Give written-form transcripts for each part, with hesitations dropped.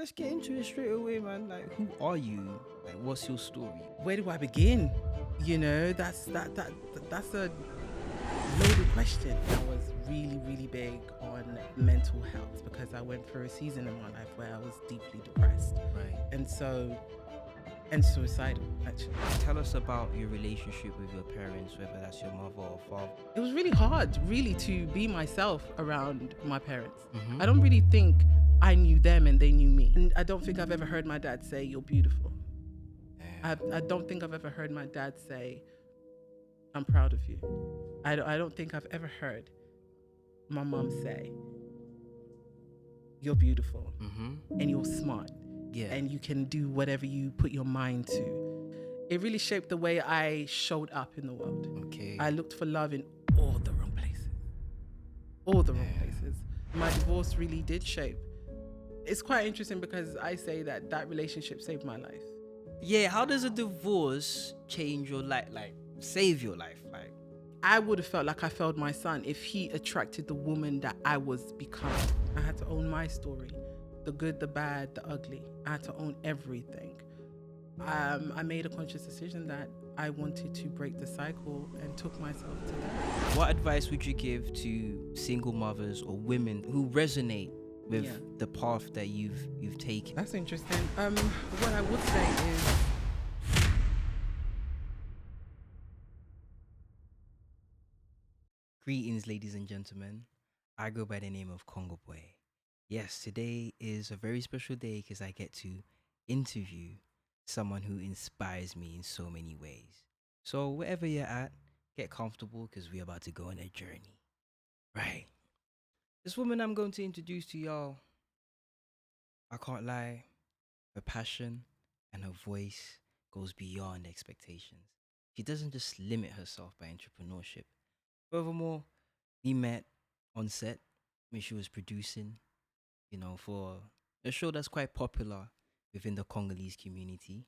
let's get into it straight away, man. Like, who are you? Like, what's your story? Where do I begin? That's a loaded question. I was really big on mental health because I went through a season in my life where I was deeply depressed, Right. and suicidal, actually. Tell us about your relationship with your parents, whether that's your mother or father. It was really hard, really, to be myself around my parents. Mhm. I don't really think I knew them and they knew me. And I don't think I've ever heard my dad say, "You're beautiful." I don't think I've ever heard my dad say, "I'm proud of you." I don't think I've ever heard my mom say, "You're beautiful and you're smart Yeah. and you can do whatever you put your mind to." It really shaped the way I showed up in the world. Okay. I looked for love in all the wrong places. All the wrong places. My divorce really did shape. It's quite interesting because I say that relationship saved my life. Yeah, how does a divorce change your life? Like, save your life? Like, I would have felt like I failed my son if he attracted the woman that I was becoming. I had to own my story, the good, the bad, the ugly. I had to own everything. I made a conscious decision that I wanted to break the cycle and took myself to that. what advice would you give to single mothers or women who resonate with the path that you've taken? That's interesting. What I would say is, Greetings, ladies and gentlemen. I go by the name of Kongoboi. Yes, today is a very special day because I get to interview someone who inspires me in so many ways. So wherever you're at, get comfortable because we're about to go on a journey. Right. This woman I'm going to introduce to y'all, I can't lie, her passion and her voice goes beyond expectations. She doesn't just limit herself by entrepreneurship. Furthermore, we met on set when she was producing, for a show that's quite popular within the Congolese community.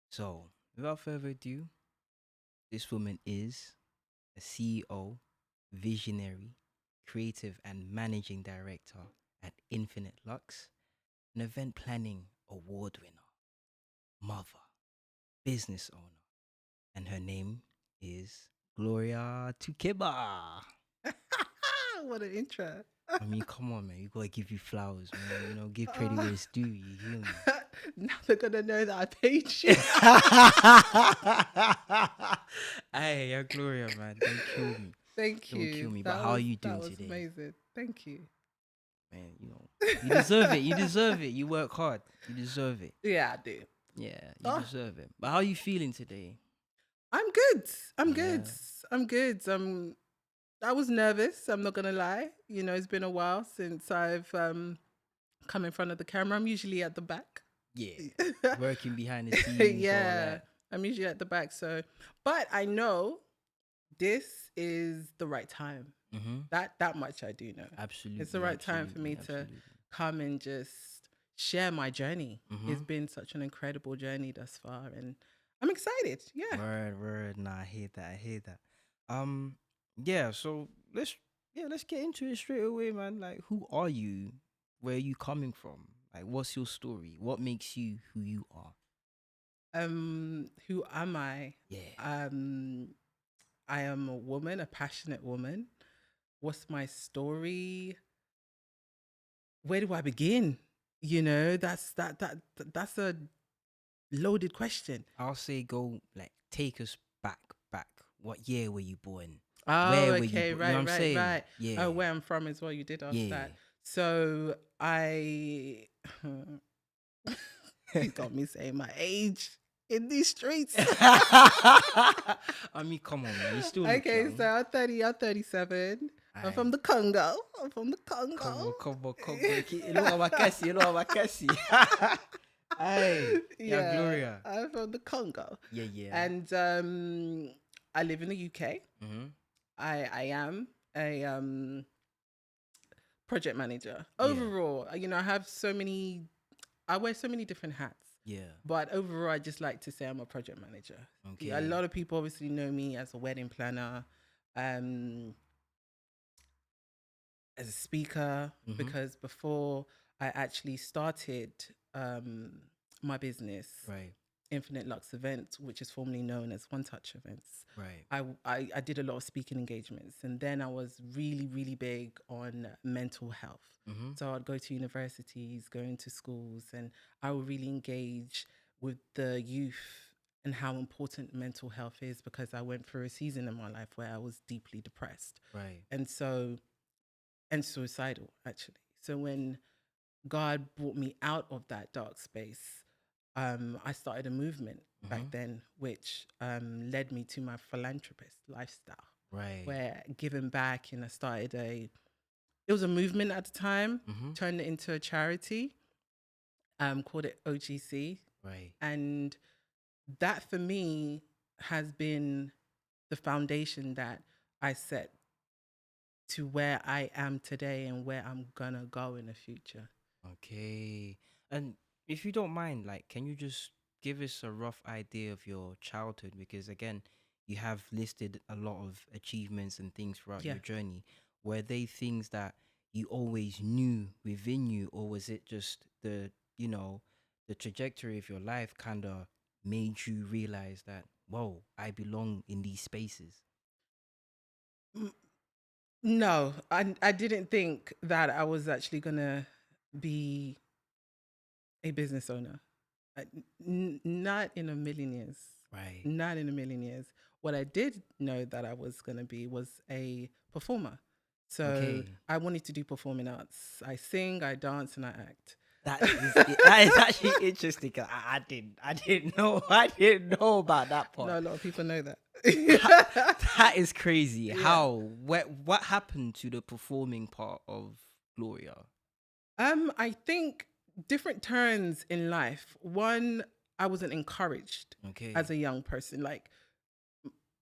So, without further ado, this woman is a CEO, visionary, creative, and managing director at Infinite Lux, an event planning award winner, mother, business owner, and her name is Gloria Tukeba. what an intro. I mean, come on, man. You gotta give you flowers, man. Give credit where it's due. You hear me? Now they're gonna know that I paid you. Hey, yeah, Gloria, man. Don't kill me. Thank you. Don't kill me. But how are you doing that was today? amazing. Thank you. Man, you deserve it. You deserve it. You work hard. You deserve it. Yeah, I do. Yeah, you deserve it. But how are you feeling today? I'm good. I'm Yeah. good. I'm good. I was nervous. I'm not gonna lie. It's been a while since I've come in front of the camera. I'm usually at the back. Yeah, working behind the scenes. Yeah, I'm usually at the back. So, but I know this is the right time. That much I do know. Absolutely, it's the right time for me to come and just share my journey. It's been such an incredible journey thus far, and I'm excited. Yeah. Word. Nah, I hear that. Yeah. So let's get into it straight away, man. Like, who are you? Where are you coming from? Like, what's your story? What makes you who you are? Who am I? Yeah. I am a woman, a passionate woman. What's my story? Where do I begin? That's a loaded question. I'll say take us back. What year were you born? Oh, where okay, were you right, you know what I'm saying? right. Yeah. Oh, where I'm from as well. You did ask Yeah. that. So you got me saying my age in these streets. I mean, come on, man. You still look Okay, young. so I'm 30. I'm 37. I'm from the Congo. Come on. You know what yeah, Gloria. I'm from the Congo. Yeah. And I live in the UK. I am a project manager. Overall, I have I wear so many different hats. Yeah. But overall, I just like to say I'm a project manager. Okay. Yeah, a lot of people obviously know me as a wedding planner, as a speaker, because before I actually started my business, Right. Infinite Lux Events, which is formerly known as One Touch Events, Right. I did a lot of speaking engagements. And then I was really, really big on mental health. Mm-hmm. So I'd go to universities, go into schools, and I would really engage with the youth and how important mental health is, because I went through a season in my life where I was deeply depressed. Right. And suicidal, actually. So when God brought me out of that dark space, I started a movement back Mm-hmm. then, which led me to my philanthropist lifestyle, Right. where giving back, and I started it was a movement at the time, Mm-hmm. turned it into a charity, called it OGC. Right. And that for me has been the foundation that I set to where I am today and where I'm gonna go in the future. Okay. And if you don't mind, like, can you just give us a rough idea of your childhood? Because again, you have listed a lot of achievements and things throughout Yeah. your journey. Were they things that you always knew within you, or was it just the trajectory of your life kind of made you realize that, whoa, I belong in these spaces? M- No, I didn't think that I was actually gonna be a business owner. Not in a million years. Right. Not in a million years. What I did know that I was gonna be was a performer. So Okay. I wanted to do performing arts. I sing, I dance, and I act. That is actually interesting. 'Cause I didn't know I didn't know about that part. No, a lot of people know that. That is crazy. Yeah. How what happened to the performing part of Gloria? I think different turns in life. One, I wasn't encouraged as Okay. a young person. Like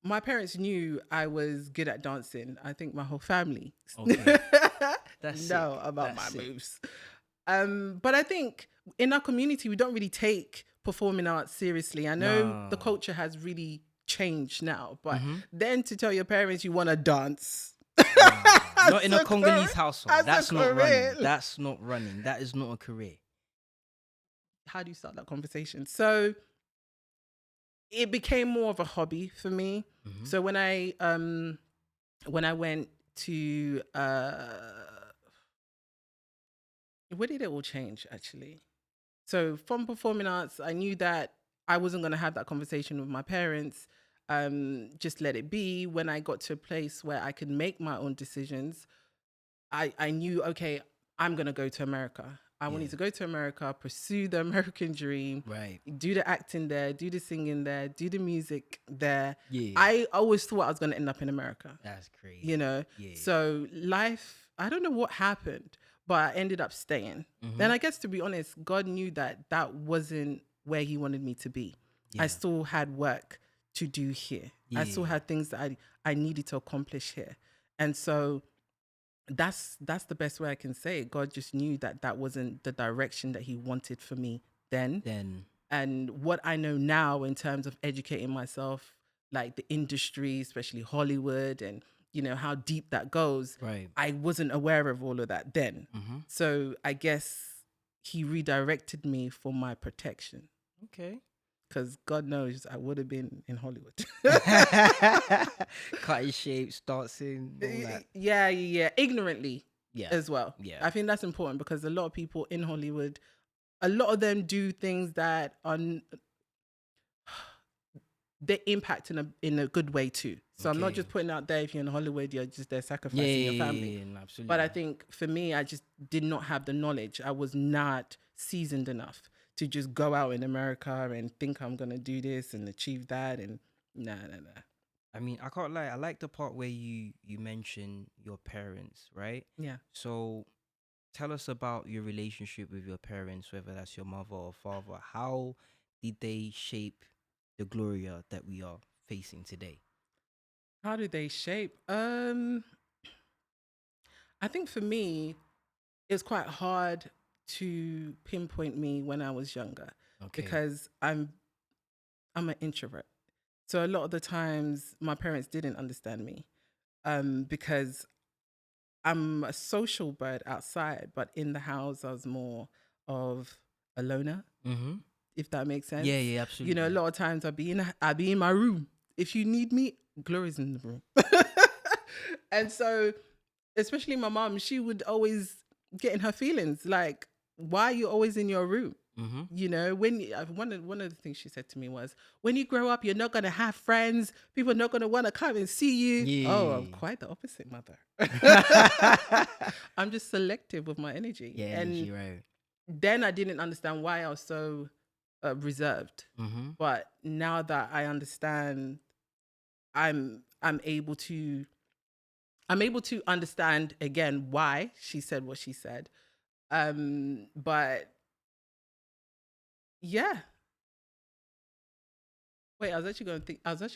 my parents knew I was good at dancing. I think my whole family Okay. That's know sick. about That's my sick. moves. But I think in our community we don't really take performing arts seriously. I know the No. culture has really changed now, but Mm-hmm. then to tell your parents you want to dance Nah. Not as in a a career, Congolese household. as a That's not career, running. That's not running. That is not a career. how do you start that conversation? So it became more of a hobby for me. Mm-hmm. So when I went to where did it all change actually? So from performing arts, I knew that I wasn't going to have that conversation with my parents. Just let it be. When I got to a place where I could make my own decisions, I knew, okay, I'm going to go to America. I Yeah. wanted to go to America, pursue the American dream, Right. do the acting there, do the singing there, do the music there. Yeah. I always thought I was going to end up in America, That's crazy. you know? Yeah. So life, I don't know what happened, but I ended up staying. Mm-hmm. Then I guess, to be honest, God knew that that wasn't where he wanted me to be. Yeah. I still had work to do here. I still Yeah. had things that I needed to accomplish here. And so that's the best way I can say it. God just knew that that wasn't the direction that he wanted for me then. Then. And what I know now in terms of educating myself, like the industry, especially Hollywood, and you know how deep that goes, Right. I wasn't aware of all of that then. Mm-hmm. So I guess he redirected me for my protection, Okay. because God knows I would have been in Hollywood. Cutting shapes, dancing, all that. Yeah, ignorantly Yeah. as well. Yeah. I think that's important, because a lot of people in Hollywood, a lot of them do things that are they impact in a good way too. So I'm not Okay. just putting out there, if you're in Hollywood, you're just there Yeah, sacrificing your family. no, absolutely. But I think for me, I just did not have the knowledge. I was not seasoned enough to just go out in America and think I'm gonna do this and achieve that. And nah. I mean, I can't lie. I like the part where you mention your parents, right? Yeah. So tell us about your relationship with your parents, whether that's your mother or father. How did they shape the Gloria that we are facing today? How do they shape? I think for me, it's quite hard to pinpoint me when I was younger, Okay. because I'm an introvert. So a lot of the times my parents didn't understand me, because I'm a social bird outside, but in the house I was more of a loner, Mm-hmm. if that makes sense. Yeah, yeah, A absolutely. lot of times I'll be in my room. If you need me, Gloria's in the room. And so, especially my mom, she would always get in her feelings. Like, why are you always in your room? Mm-hmm. One of the things she said to me was, when you grow up, you're not gonna have friends. People are not gonna want to come and see you. Oh, I'm Yeah. quite the opposite, mother. I'm just selective with my energy. Yeah, And energy, right. then I didn't understand why I was so reserved. Mm-hmm. But now that I understand, I'm able to understand again why she said what she said. But yeah. Wait, I was actually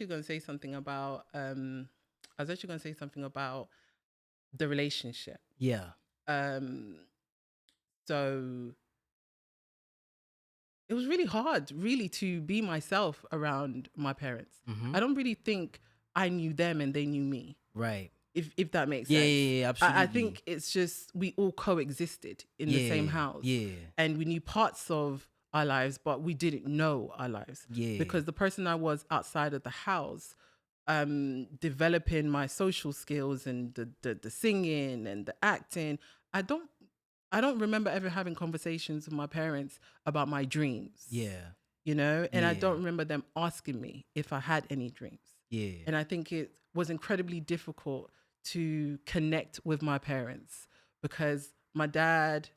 going to say something about the relationship. Yeah. Um so it was really hard, really, to be myself around my parents. Mm-hmm. I don't really think I knew them and they knew me, Right. if that makes Yeah, sense. yeah, yeah, I absolutely. think it's just we all coexisted in the same Yeah, house, yeah, and we knew parts of our lives, but we didn't know our lives yeah. because the person I was outside of the house, developing my social skills and the singing and the acting, I don't I don't remember ever having conversations with my parents about my dreams, Yeah, and I yeah, don't remember them asking me if I had any dreams. yeah. And I think it was incredibly difficult to connect with my parents because my dad,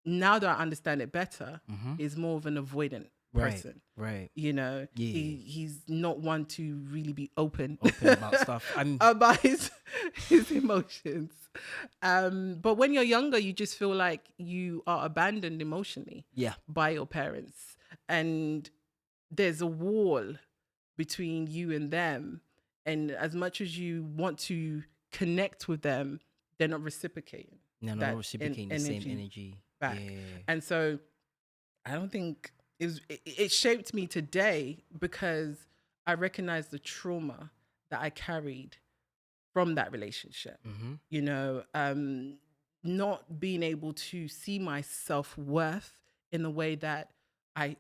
now that I understand it better, Mm-hmm. is more of an avoidant Right, person. right. He Yeah. he's not one to really be open Open about stuff. I'm. about his emotions. But when you're younger, you just feel like you are abandoned emotionally Yeah. by your parents, and there's a wall between you and them. And as much as you want to connect with them, they're not reciprocating No, no, not that reciprocating the same energy energy. back. Yeah. And so I don't think it shaped me today because I recognize the trauma that I carried from that relationship. Mm-hmm. You know, not being able to see my self worth in the way that I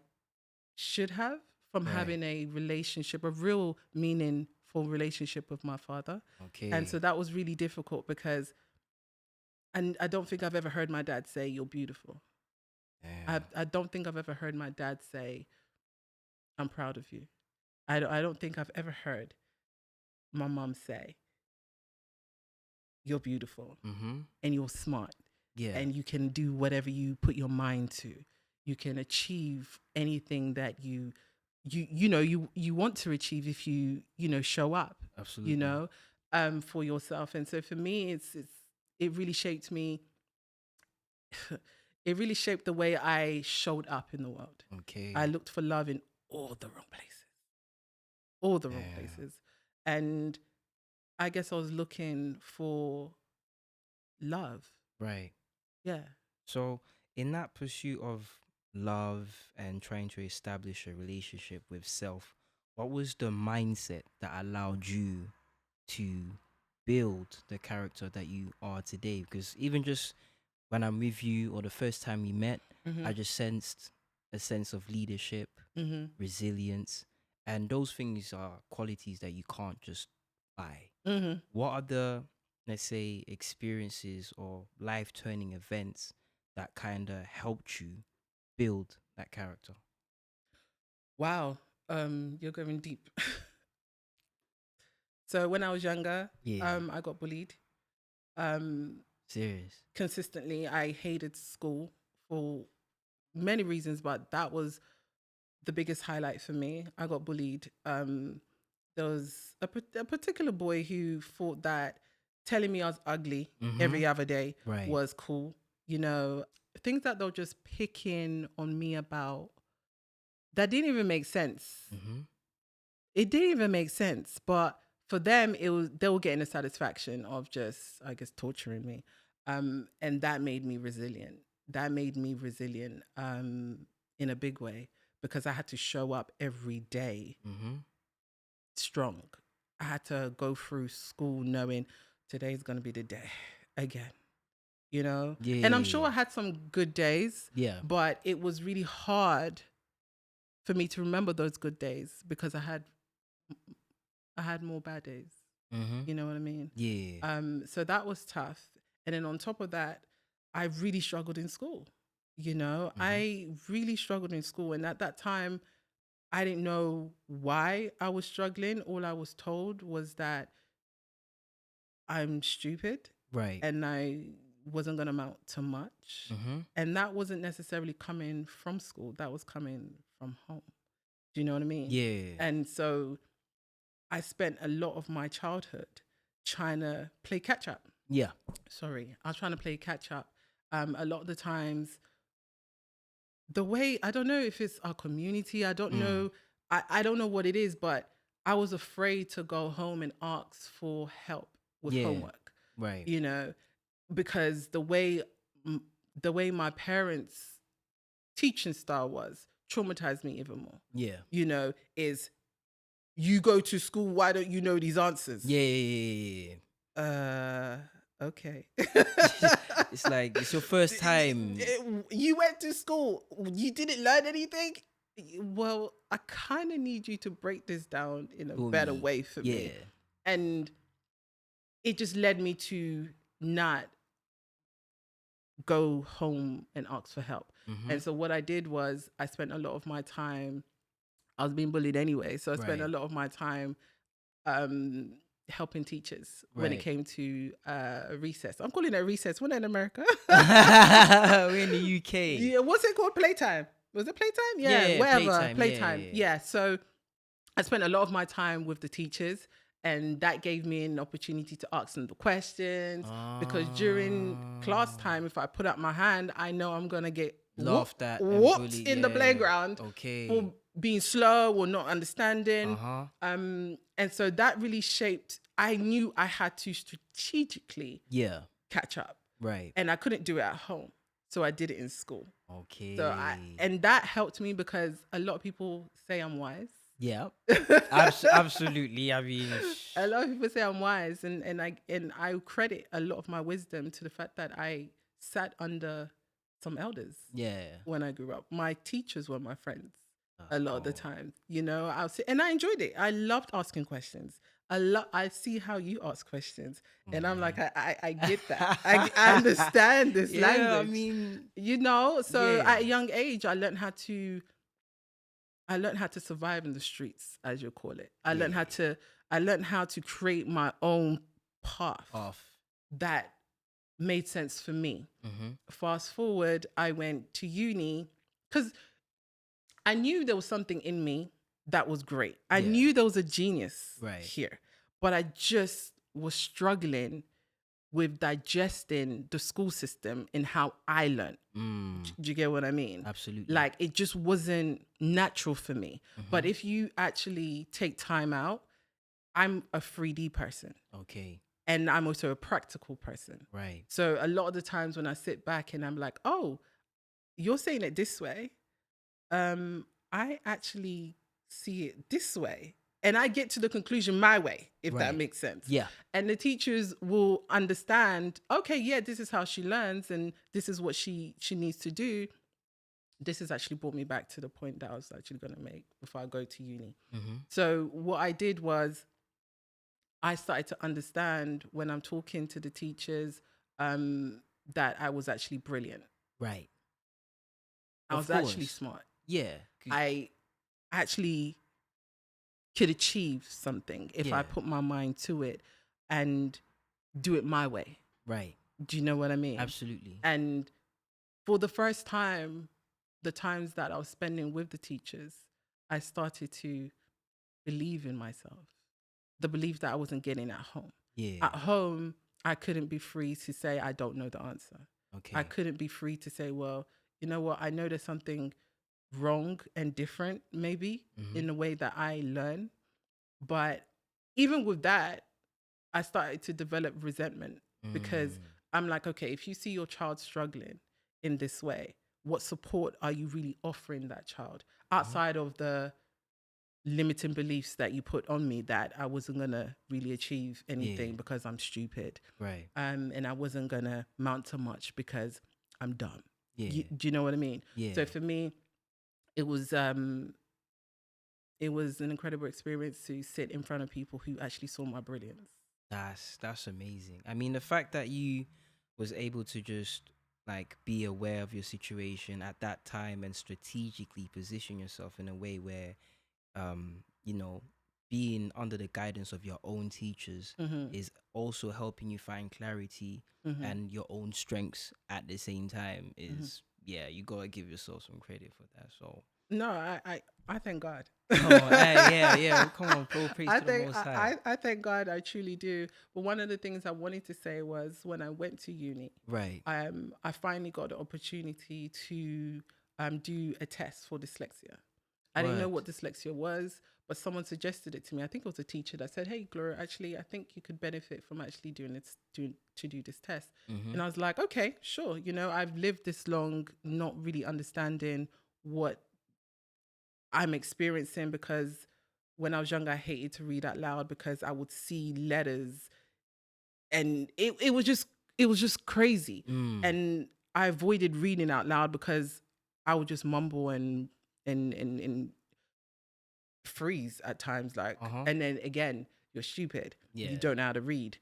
should have from Right. having a relationship, a real meaningful relationship with my father. And so Okay. that was really difficult because, and I don't think I've ever heard my dad say, "You're beautiful." Yeah. I don't think I've ever heard my dad say, "I'm proud of you." I don't think I've ever heard my mom say, "You're beautiful Mm-hmm. and you're smart Yeah. and you can do whatever you put your mind to. You can achieve anything that you want to achieve if you show up, you Absolutely. know, for yourself." And so for me, it really shaped me. It really shaped the way I showed up in the world. I Okay. looked for love in all the wrong places, all the wrong Yeah. places. And I guess I was looking for love. Right. Yeah. So, in that pursuit of love and trying to establish a relationship with self, what was the mindset that allowed you to build the character that you are today? Because even just when I'm with you or the first time we met, Mm-hmm. I just sensed a sense of leadership, Mm-hmm. resilience, and those things are qualities that you can't just buy. Mm-hmm. What are the, let's say, experiences or life turning events that kind of helped you build that character? Wow. You're going deep. So when I was younger, Yeah, I got bullied. Um, serious. Consistently, I hated school for many reasons, but that was the biggest highlight for me. I got bullied. There was a particular boy who thought that telling me I was ugly Mm-hmm. every other day Right. was cool. You know, things that they'll just pick in on me about that didn't even make sense. Mm-hmm. It didn't even make sense, but for them, they were getting the satisfaction of just, I guess, torturing me, and that made me resilient. That made me resilient, in a big way because I had to show up every day Mm-hmm. strong. I had to go through school knowing today's going to be the day again. you know? Yeah. And I'm sure I had some good days, Yeah. but it was really hard for me to remember those good days because I had more bad days. Mm-hmm. You know what I mean? Yeah. So that was tough. And then on top of that, I really struggled in school. You know, I really struggled in school. And at that time, I didn't know why I was struggling. All I was told was that I'm stupid Right. and I wasn't going to amount to much. Mm-hmm. And that wasn't necessarily coming from school, that was coming from home. Do you know what I mean? Yeah. And so I spent a lot of my childhood trying to play catch up. Yeah. Sorry, I was trying to play catch up. A lot of the times, the way, I don't know if it's our community, I don't know, I don't know what it is, but I was afraid to go home and ask for help with Yeah. homework, Right. you know, because the way my parents' teaching style was traumatized me even more. Yeah. You know, is you go to school, why don't you know these answers? Yeah. Okay. It's like it's your first time. You went to school, you didn't learn anything? Well, I kind of need you to break this down in a For better me. way for me. Yeah. And it just led me to not go home and ask for help. Mm-hmm. And so what I did was I spent a lot of my time, I was being bullied anyway, so I spent a Right. lot of my time helping teachers when it Right. came to recess. I'm calling it recess. We're not in America. We're in the UK. Yeah, what's it called? Playtime. Was it playtime? Yeah, Yeah, whatever. playtime, yeah. Yeah. So I spent a lot of my time with the teachers, and that gave me an opportunity to ask them the questions. Because during class time, if I put up my hand, I know I'm gonna get Laughed at and whooped bullied, in the yeah. playground Okay. for being slow or not understanding. Uh-huh. And so that really shaped. I knew I had to strategically Yeah. catch up, Right. and I couldn't do it at home, so I did it in school. Okay. So and that helped me because a lot of people say I'm wise. Yeah. Absolutely. I mean, A lot of people say I'm wise, and I credit a lot of my wisdom to the fact that I sat under some elders yeah. when I grew up. My teachers were my friends That's a lot of the cool. time. You know, and I enjoyed it. I loved asking questions. I see how you ask questions, and I'm like, I get that. I understand this Yeah, language. I mean, You know, so yeah. at a young age, I learned how to survive in the streets, as you call it. I learned how to create my own path Off. that made sense for me. Mm-hmm. Fast forward, I went to uni because I knew there was something in me that was great. I Yeah. knew there was a genius Right. here, but I just was struggling with digesting the school system and how I learned. Do you get what I mean? Absolutely. Like, it just wasn't natural for me. But if you actually take time out, I'm a 3D person. Okay. And I'm also a practical person. Right. So a lot of the times when I sit back and I'm like, oh, you're saying it this way. I actually see it this way. And I get to the conclusion my way, if that Right. makes sense. Yeah. And the teachers will understand, okay, yeah, this is how she learns and this is what she needs to do. This has actually brought me back to the point that I was actually going to make before I go to uni. Mm-hmm. So what I did was I started to understand when I'm talking to the teachers that I was actually brilliant. Right. I was actually smart. Yeah. I actually could achieve something if I put my mind to it and do it my way. Right. Do you know what I mean? Absolutely. And for the first time, the times that I was spending with the teachers, I started to believe in myself. The belief that I wasn't getting at home. Yeah. At home, I couldn't be free to say I don't know the answer. Okay. I couldn't be free to say, well, you know what, I know there's something wrong and different maybe in the way that I learn. But even with that, I started to develop resentment because I'm like, okay, if you see your child struggling in this way, what support are you really offering that child outside of the limiting beliefs that you put on me that I wasn't gonna really achieve anything Yeah. because I'm stupid, Right. and I wasn't gonna mount to much because I'm dumb. Yeah. Do you know what I mean? Yeah. So for me, it was um, it was an incredible experience to sit in front of people who actually saw my brilliance. That's amazing. I mean, the fact that you was able to just like be aware of your situation at that time and strategically position yourself in a way where you know, being under the guidance of your own teachers Mhm. is also helping you find clarity Mhm. and your own strengths at the same time Mhm. is, yeah, you gotta give yourself some credit for that. So No, I thank God. come on, yeah, yeah, come on, full praise I to the think Most High. I thank God. I truly do. But one of the things I wanted to say was when I went to uni, Right, I finally got the opportunity to do a test for dyslexia. I didn't know word. what dyslexia was, but someone suggested it to me. I think it was a teacher that said, "Hey, Gloria, actually, I think you could benefit from actually do this test." Mm-hmm. And I was like, "Okay, sure." You know, I've lived this long, not really understanding what I'm experiencing because when I was younger, I hated to read out loud because I would see letters and it was just crazy. Mm. And I avoided reading out loud because I would just mumble and freeze at times, Uh like, huh. and then again, you're stupid. You Yeah. don't know how to read.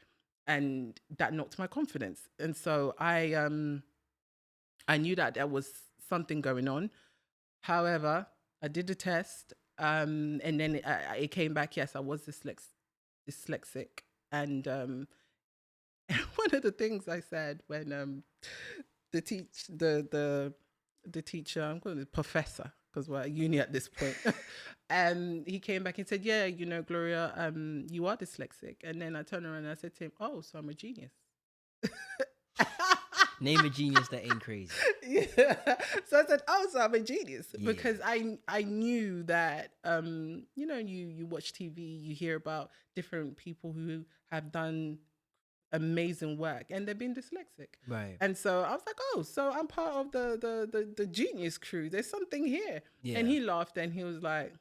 And that knocked my confidence. And so I knew that there was something going on. However, I did the test, and then it came back. Yes, I was dyslexic, and one of the things I said when the teach the teacher, I'm calling it professor because we're at uni at this point, and he came back and said, "Yeah, you know, Gloria, you are dyslexic." And then I turned around and I said to him, "Oh, so I'm a genius." Name a genius that ain't crazy. Yeah. So I said, "Oh, so I'm a genius," Yeah. because I knew that you know, you watch TV, you hear about different people who have done amazing work and they've been dyslexic. Right. And so I was like, "Oh, so I'm part of the genius crew. There's something here." And Yeah. he laughed and he was like,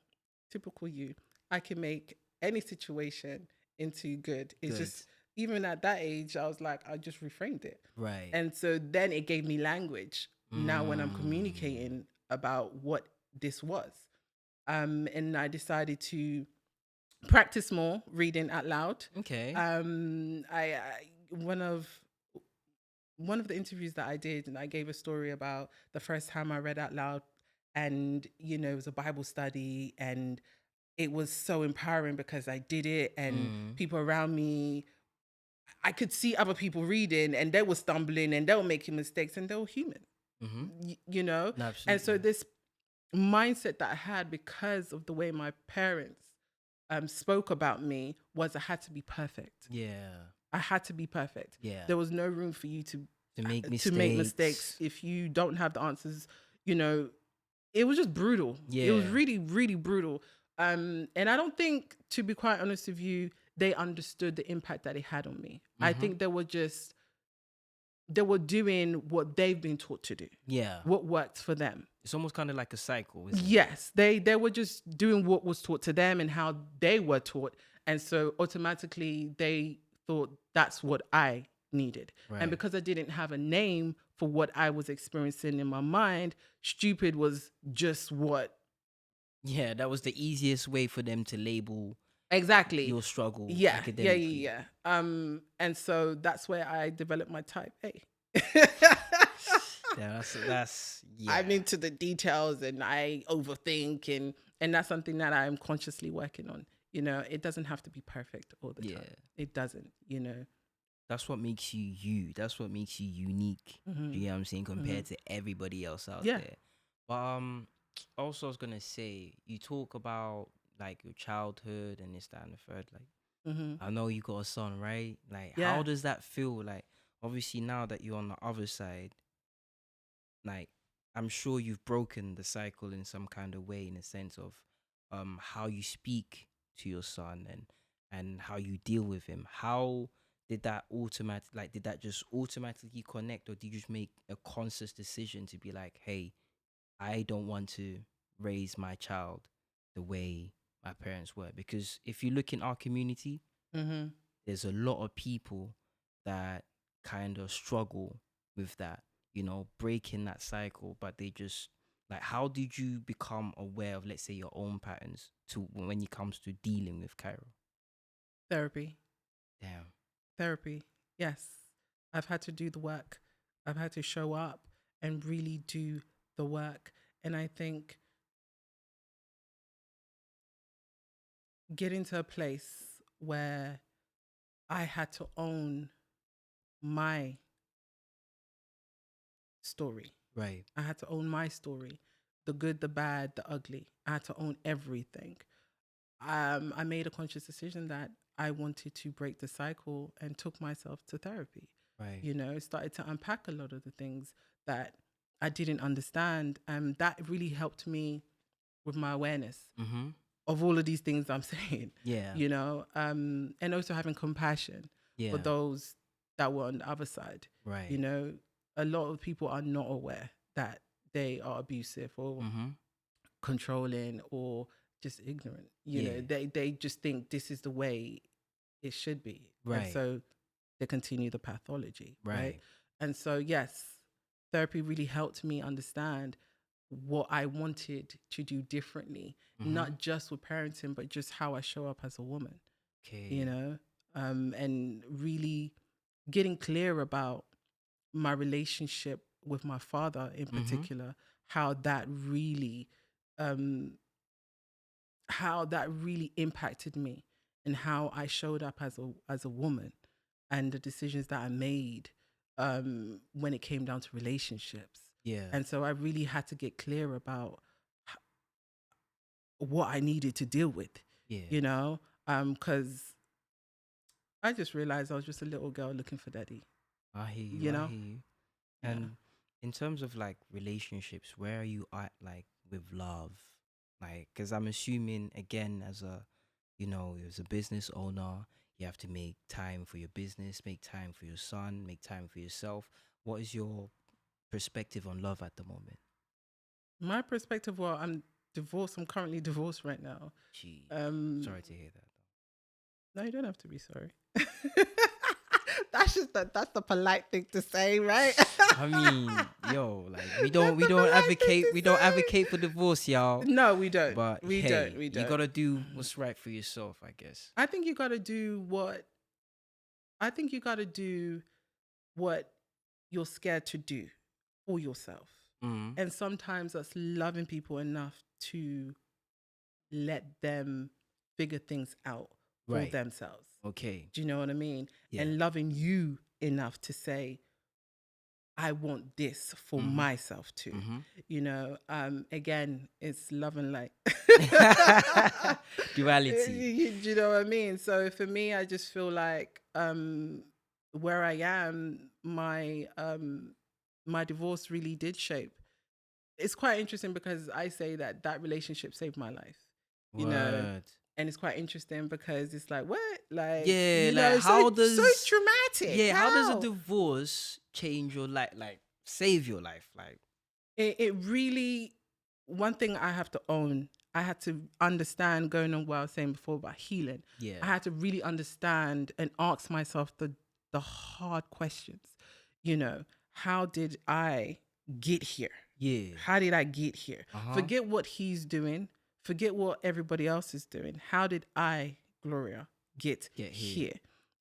"Typical you. I can make any situation into good." It's Good. just even at that age, I was like, I just reframed it. Right. And so then it gave me language now when I'm Mm. communicating about what this was. And I decided to practice more reading out loud. Okay. I one of the interviews that I did, and I gave a story about the first time I read out loud, and you know, it was a Bible study, and it was so empowering because I did it, and Mm. people around me, I could see other people reading, and they were stumbling, and they were making mistakes, and they were human, Mm-hmm. you know. And so Absolutely. this mindset that I had because of the way my parents spoke about me was I had to be perfect. Yeah. I had to be perfect. Yeah. There was no room for you To make to make mistakes mistakes. if you don't have the answers. You know, it was just brutal. It was Yeah. really, really brutal. And I don't think, to be quite honest with you, they understood the impact that it had on me. I Mm-hmm. think they were doing what they've been taught to do, Yeah. what worked for them. It's almost kind of like a cycle, isn't it? Yes, they were just doing what was taught to them and how they were taught, and so automatically they thought that's what I needed. And Right. because I didn't have a name for what I was experiencing in my mind, stupid was just what. Yeah, that was the easiest way for them to label Exactly. your struggle Yeah, yeah, academically. yeah, yeah. And so that's where I developed my type A. Yeah, that's I'm yeah. into the details and I overthink, and that's something that I'm consciously working on. You know, it doesn't have to be perfect all the Yeah. time. It doesn't, you know. That's what makes you you. That's what makes you unique. Hmm. You know what I'm saying? Hmm. Compared to everybody else out Yeah. there. But also I was gonna say, you talk about like your childhood and this, that, and the third. Like Hmm. I know you got a son, right? Like how Yeah. does that feel? Like obviously now that you're on the other side, like I'm sure you've broken the cycle in some kind of way in a sense of how you speak to your son and how you deal with him. How did that did that just automatically connect, or did you just make a conscious decision to be like, hey, I don't want to raise my child the way my parents were. Because if you look in our community, Mm-hmm. there's a lot of people that kind of struggle with that, breaking that cycle. But they just like, how did you become aware of, let's say, your own patterns to when it comes to dealing with Cairo? Therapy. Damn. Therapy. Yes. I've had to do the work. I've had to show up and really do the work. And I think getting to a place where I had to own my story. Right. I had to own my story, the good, the bad, the ugly. I had to own everything. I made a conscious decision that I wanted to break the cycle and took myself to therapy. Right. Started to unpack a lot of the things that I didn't understand. And that really helped me with my awareness Mm-hmm. of all of these things I'm saying, Yeah. And also having compassion for Yeah. those that were on the other side. Right. A lot of people are not aware that they are abusive or Mm-hmm. controlling or just ignorant. Yeah. They just think this is the way it should be. And Right. so they continue the pathology. Right. Right. And so, yes, therapy really helped me understand what I wanted to do differently, Mm-hmm. not just with parenting, but just how I show up as a woman, Okay. and really getting clear about my relationship with my father in Mm-hmm. particular, um, how that really impacted me and how I showed up as a woman and the decisions that I made when it came down to relationships. Yeah. And so I really had to get clear about what I needed to deal with, Yeah. because I just realized I was just a little girl looking for daddy, I hear you. you I know? hear you. Yeah. And in terms of like relationships, where are you at, like with love? Like, because I'm assuming, again, as a business owner, you have to make time for your business, make time for your son, make time for yourself. What is your perspective on love at the moment? My perspective, well, I'm divorced. I'm currently divorced right now. Gee, Um, sorry to hear that. no, you don't have to be sorry. That's the polite thing to say, right? I mean, yo, like we That's don't we the don't polite thing advocate to we don't say. advocate for divorce, y'all. No, we don't. But We hey, don't. We you don't. gotta do what's right for yourself, I guess. I think you got to do what. I think you got to do what you're scared to do for yourself. Mm. And sometimes that's loving people enough to let them figure things out for Right. themselves. Okay. Do you know what I mean? Yeah. And loving you enough to say, I want this for Mm-hmm. myself too. Mm-hmm. Again, it's love and light. Duality. Do you know what I mean? So for me, I just feel like where I am, my divorce really did shape. It's quite interesting because I say that relationship saved my life. Word. And it's quite interesting because it's like, what? Like, Yeah, like how does so traumatic. yeah, how does a divorce change your life, like save your life? Like It really, one thing I have to own, I had to understand, going on what I was saying before about healing. yeah. I had to really understand and ask myself the hard questions. How did I get here? Yeah. How did I get here? Uh-huh. Forget what he's doing. Forget what everybody else is doing. How did I, Gloria, get here?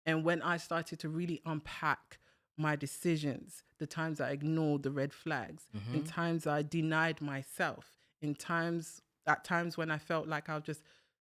And when I started to really unpack my decisions, the times I ignored the red flags, in times I denied myself, at times when I felt like I was just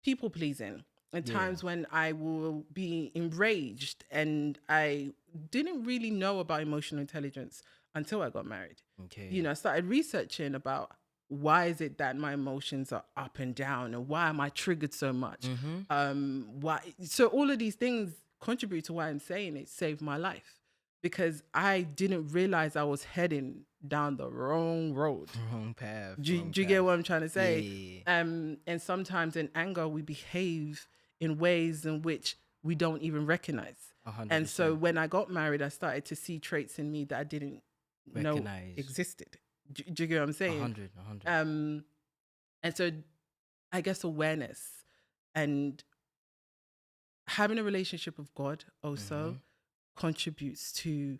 people pleasing, and times when I will be enraged, and I didn't really know about emotional intelligence until I got married. Okay. I started researching about why is it that my emotions are up and down, and why am I triggered so much? Why? So all of these things contribute to why I'm saying it saved my life, because I didn't realize I was heading down the wrong road. Wrong path. Do you get what I'm trying to say? Yeah. And sometimes in anger, we behave in ways in which we don't even recognize. 100%. And so when I got married, I started to see traits in me that I didn't know existed. Do you get what I'm saying? 100. And so I guess awareness. And having a relationship with God Mm-hmm. also contributes to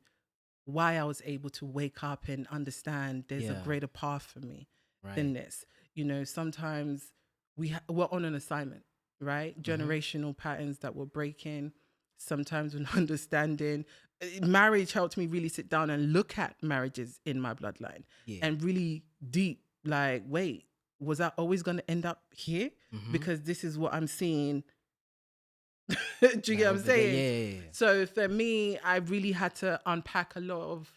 why I was able to wake up and understand there's a Yeah. greater path for me than Right. this. You know, sometimes we're on an assignment, right? Mm-hmm. Generational patterns that we're breaking. Sometimes we're not understanding. Marriage helped me really sit down and look at marriages in my bloodline Yeah. and really deep, like, wait, was I always going to end up here? Mm-hmm. Because this is what I'm seeing. Do you Like get what I'm over there. saying? Yeah. So for me, I really had to unpack a lot of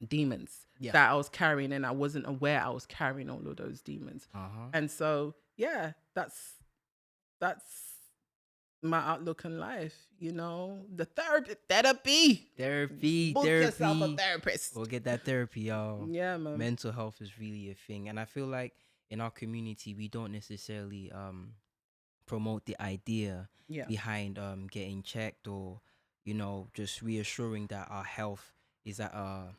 demons Yeah. that I was carrying, and I wasn't aware I was carrying all of those demons. Uh-huh. And so, yeah, that's my outlook in life. You know, the therapy. Therapy, Book yourself a therapy. therapist. We'll get that therapy, y'all. Yeah, man. Mental health is really a thing. And I feel like in our community we don't necessarily promote the idea Yeah. behind getting checked, or just reassuring that our health is at a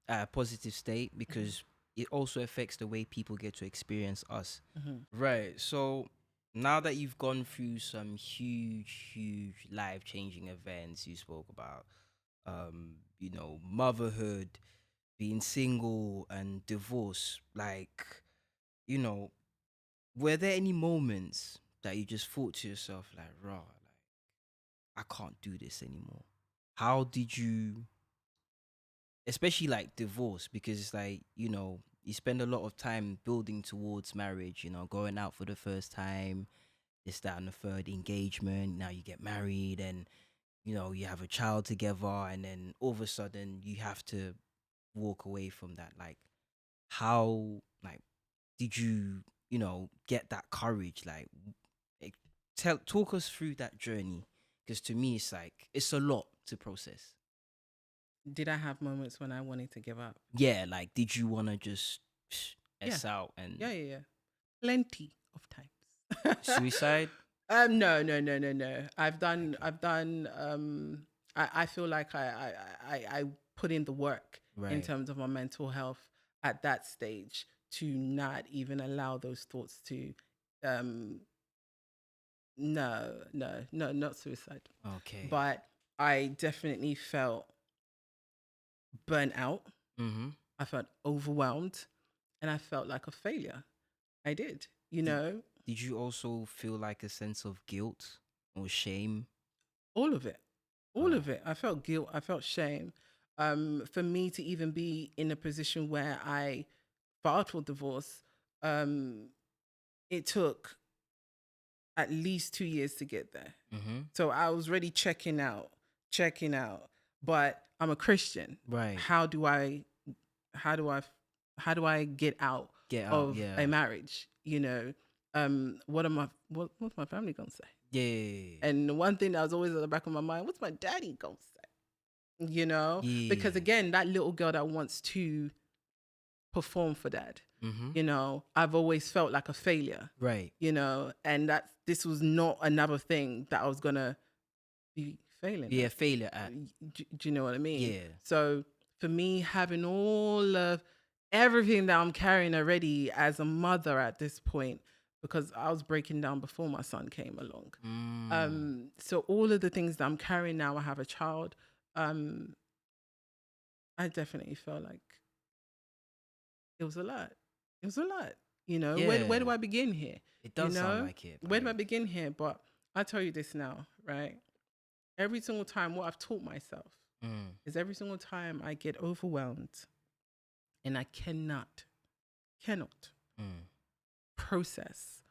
at a positive state, because it also affects the way people get to experience us. Mhm. Right. So now that you've gone through some huge life changing events, you spoke about motherhood, being single and divorce, like, you know were there any moments that you just thought to yourself, like, raw, like, I can't do this anymore? How did you, especially like divorce, because it's like, you spend a lot of time building towards marriage, going out for the first time, this, that, and the third, engagement. Now you get married, and, you have a child together, and then all of a sudden you have to walk away from that. Like, how, like, did you, get that courage? Like, like, talk us through that journey, because to me it's like it's a lot to process. Did I have moments when I wanted to give up? Yeah, like, did you want to just Yeah. s out and Yeah. Plenty of times. suicide? No. Okay. I've done I feel like I put in the work in Right. terms of my mental health at that stage to not even allow those thoughts to um no, not suicide. Okay. But I definitely felt burnt out. Mm-hmm. I felt overwhelmed, and I felt like a failure. I did, did, did you also feel like a sense of guilt or shame? all of it. All Wow. of it. I felt guilt. I felt shame. For me to even be in a position where I filed for divorce, um, it took at least 2 years to get there. Mm-hmm. So I was already checking out. But I'm a Christian. Right. How do I, how do I, how do I get out Get out. of Yeah. a marriage? You know, what's my family gonna say? Yeah. And the one thing that was always at the back of my mind, what's my daddy gonna say? You know, because Yeah. again, that little girl that wants to perform for dad, Mm-hmm. you know, I've always felt like a failure, Right. you know, and that this was not another thing that I was gonna be failing Yeah. at. Failure at. Do you know what I mean? Yeah. So for me, having all of everything that I'm carrying already as a mother at this point, because I was breaking down before my son came along. So all of the things that I'm carrying now, I have a child. Um, I definitely felt like it was a lot. It was a lot. You know, where do Yeah. I begin here? It You does sound know, like it. where do I Like, begin here? But I tell you this now, right? Every single time, what I've taught myself is every single time I get overwhelmed and I cannot mm. process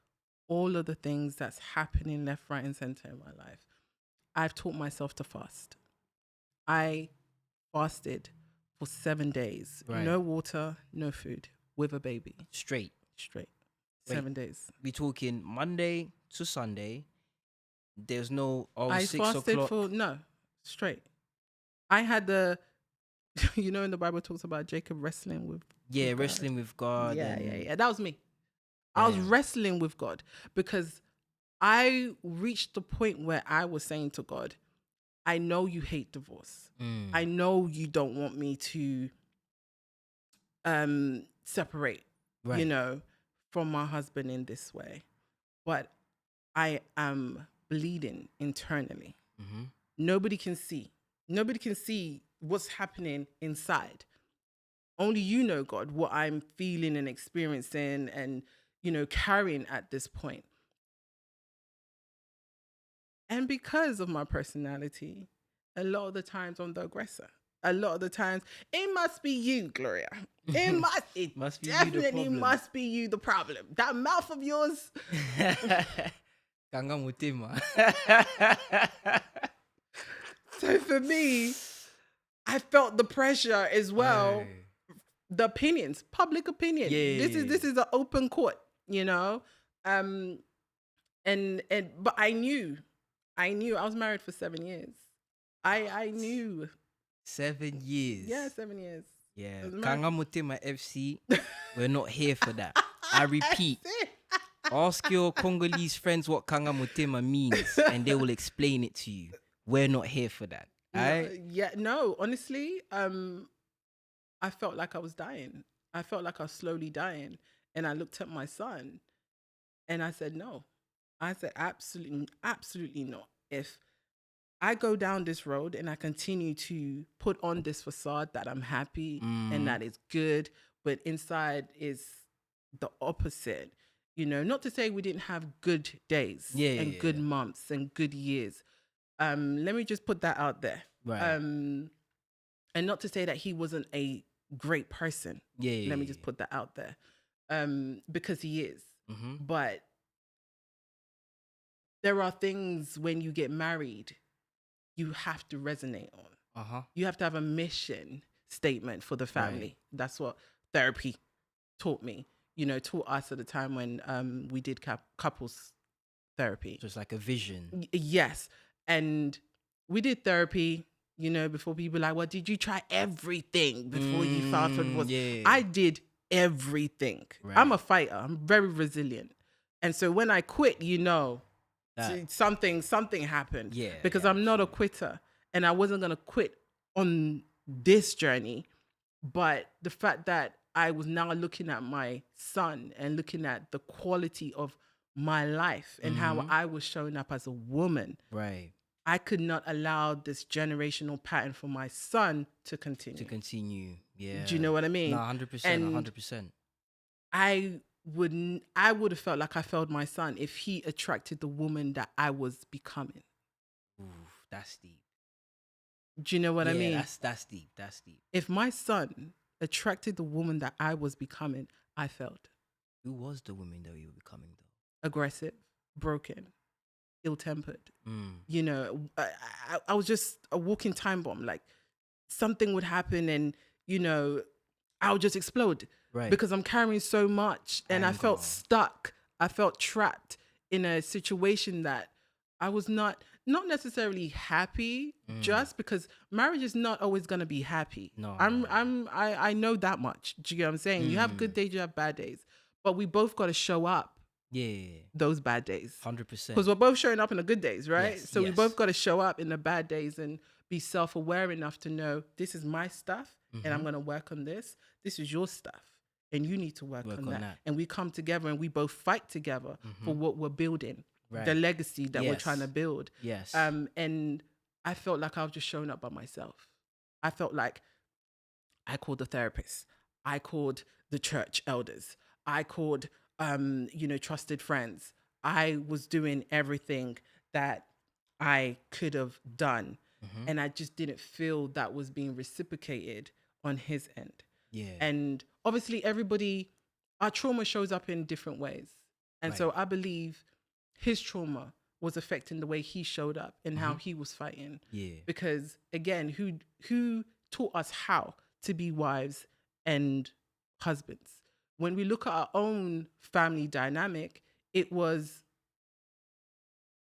all of the things that's happening left, right, and center in my life, I've taught myself to fast. I fasted for 7 days. Right. No water, no food, with a baby. Straight. Straight. Wait, 7 days. we talking Monday to Sunday. There's no I 6 o'clock. fasted for, no, straight. I had the, you know, in the Bible it talks about Jacob wrestling with God. Wrestling with God. Yeah. That was me. I was wrestling with God because I reached the point where I was saying to God, I know you hate divorce. I know you don't want me to separate, Right. you know, from my husband in this way. But I am bleeding internally. Mm-hmm. Nobody can see. Nobody can see what's happening inside. Only you know, God, what I'm feeling and experiencing and, carrying at this point. And because of my personality, a lot of the times I'm the aggressor. A lot of the times, it must be you, Gloria. It Must be you the definitely problem. must be you the problem. That mouth of yours. Kanga Mutima. So for me, I felt the pressure as well. Aye. The opinions, public opinion. Yeah. This is an open court, and but I knew I was married for 7 years. I knew. 7 years. Yeah, 7 years. Yeah. I was married Kanga Mutima FC. We're not here for that. I repeat. Ask your Congolese friends what Kanga Mutima means, and they will explain it to you. We're not here for that. No, honestly, I felt like I was dying. I felt like I was slowly dying. And I looked at my son and I said, no. I said, absolutely, absolutely not. If I go down this road and I continue to put on this facade that I'm happy and that is good, but inside is the opposite. Not to say we didn't have good days and good months and good years. Let me just put that out there. Right. And not to say that he wasn't a great person. Let me just put that out there. Because he is. Mm-hmm. But there are things when you get married, you have to resonate on. Uh-huh. You have to have a mission statement for the family. Right. That's what therapy taught me. Taught us at the time when we did couples therapy. Just like a vision. Yes. And we did therapy, before people were like, well, did you try everything before you found what it was? Yeah. I did everything. Right. I'm a fighter. I'm very resilient. And so when I quit, something happened. Yeah. Because yeah, I'm not a quitter. And I wasn't going to quit on this journey. But the fact that I was now looking at my son and looking at the quality of my life and how I was showing up as a woman. Right. I could not allow this generational pattern for my son to continue. Yeah. Do you know what I mean? No, 100%. And 100%. I would have felt like I failed my son if he attracted the woman that I was becoming. Ooh, that's deep. Do you know what I mean? That's deep. That's deep. If my son attracted the woman that I was becoming, I failed. Who was the woman that you were becoming, though? Aggressive, broken, ill-tempered. Mm. I was just a walking time bomb. Like something would happen and, I would just explode. Right. Because I'm carrying so much and I felt stuck. I felt trapped in a situation that I was not necessarily happy, just because marriage is not always going to be happy. No. I know that much. Do you get what I'm saying? You have good days, you have bad days, but we both got to show up. Yeah. Those bad days. 100%. Because we're both showing up in the good days, right? Yes, so we both got to show up in the bad days and be self-aware enough to know this is my stuff and I'm going to work on this. This is your stuff and you need to work on that. And we come together and we both fight together for what we're building, the legacy that we're trying to build. Yes. And I felt like I was just showing up by myself. I felt like I called the therapist. I called the church elders. I called trusted friends. I was doing everything that I could have done. And I just didn't feel that was being reciprocated on his end. Yeah. And obviously our trauma shows up in different ways. And so I believe his trauma was affecting the way he showed up and how he was fighting. Yeah. Because again, who taught us how to be wives and husbands? When we look at our own family dynamic, it was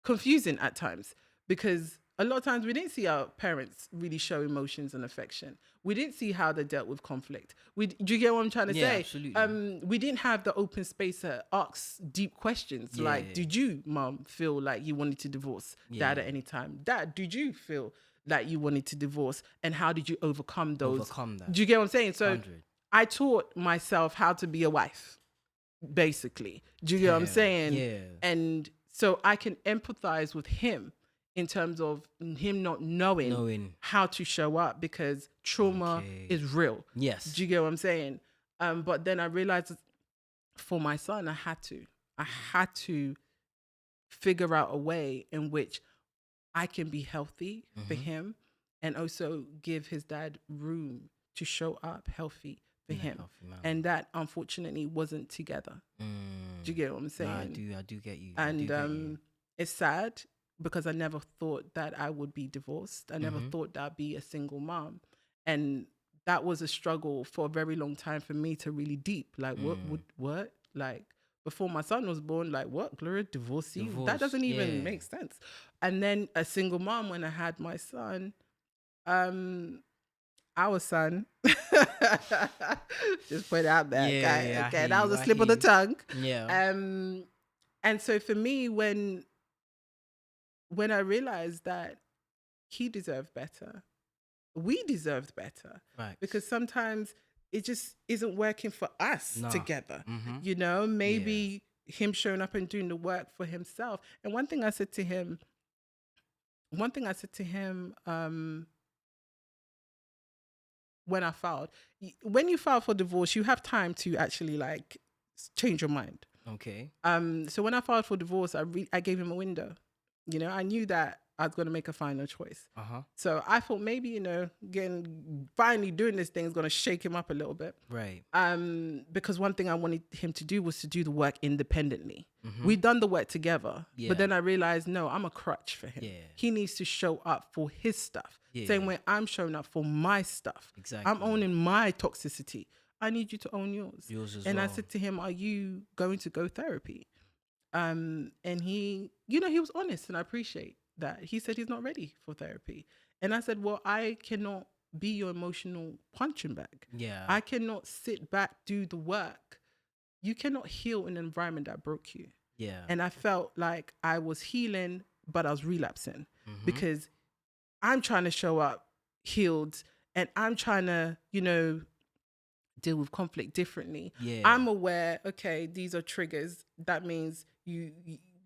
confusing at times because a lot of times we didn't see our parents really show emotions and affection. We didn't see how they dealt with conflict. Do you get what I'm trying to say? Absolutely. We didn't have the open space to ask deep questions like, did you, Mom, feel like you wanted to divorce Dad at any time? Dad, did you feel like you wanted to divorce? And how did you overcome those? Overcome that. Do you get what I'm saying? So 100. I taught myself how to be a wife, basically. Do you get what I'm saying? Yeah. And So I can empathize with him in terms of him not knowing Knowing. how to show up, because trauma Okay. is real. Yes. Do you get what I'm saying? But then I realized for my son, I had to figure out a way in which I can be healthy for him, and also give his dad room to show up healthy for In a him. healthy manner. And that unfortunately wasn't together. Do you get what I'm saying? No, I do get you. And it's sad because I never thought that I would be divorced. I never thought that I'd be a single mom. And that was a struggle for a very long time for me to really deep. Like, what? Like, before my son was born, like, what? Gloria, divorce you? That doesn't even make sense. And then a single mom, when I had my son, our son, just put it out there. Okay, that was a slip of the tongue. Yeah. And so for me, when I realized that he deserved better, we deserved better, Right. because sometimes it just isn't working for us together. You know, maybe him showing up and doing the work for himself. And one thing I said to him, when I filed, when you file for divorce, you have time to actually like change your mind. Okay. So when I filed for divorce, I gave him a window. You know, I knew that I was going to make a final choice. So I thought maybe, you know, finally doing this thing is going to shake him up a little bit. Right. Because one thing I wanted him to do was to do the work independently. We've done the work together, but then I realized, no, I'm a crutch for him. He needs to show up for his stuff. Same way I'm showing up for my stuff. Exactly. I'm owning my toxicity. I need you to own yours. Yours as and well. I said to him, are you going to go therapy? And he, you know, he was honest, and I appreciate that. He said he's not ready for therapy. And I said, well, I cannot be your emotional punching bag. Yeah. I cannot sit back, do the work. You cannot heal in an environment that broke you. Yeah. And I felt like I was healing, but I was relapsing, because I'm trying to show up healed, and I'm trying to, you know, deal with conflict differently. Yeah. I'm aware, okay, these are triggers. That means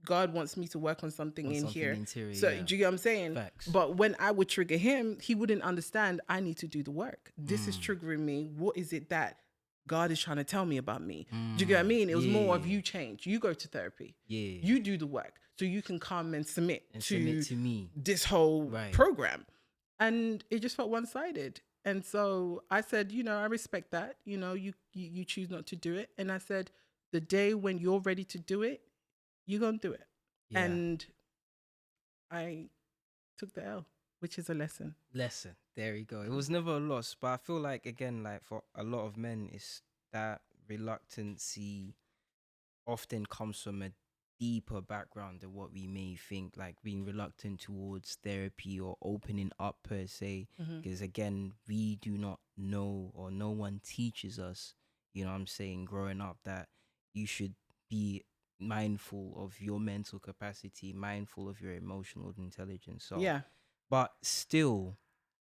God wants me to work on something here. Interior, so do you get what I'm saying? Facts. But when I would trigger him, he wouldn't understand I need to do the work. This is triggering me. What is it that God is trying to tell me about me? Do you get what I mean? It was more of you change. You go to therapy. Yeah. You do the work. So you can come and submit to me. this whole program. And it just felt one-sided. And so I said, you know, I respect that. You know, you choose not to do it. And I said, the day when you're ready to do it, you're going to do it. Yeah. And I took the L, which is a lesson. There you go. It was never a loss, but I feel like, again, like for a lot of men, it's that reluctancy often comes from a deeper background than what we may think, like being reluctant towards therapy or opening up per se, because again, we do not know, or no one teaches us, you know what I'm saying, growing up, that you should be mindful of your mental capacity, mindful of your emotional intelligence. So yeah, but still,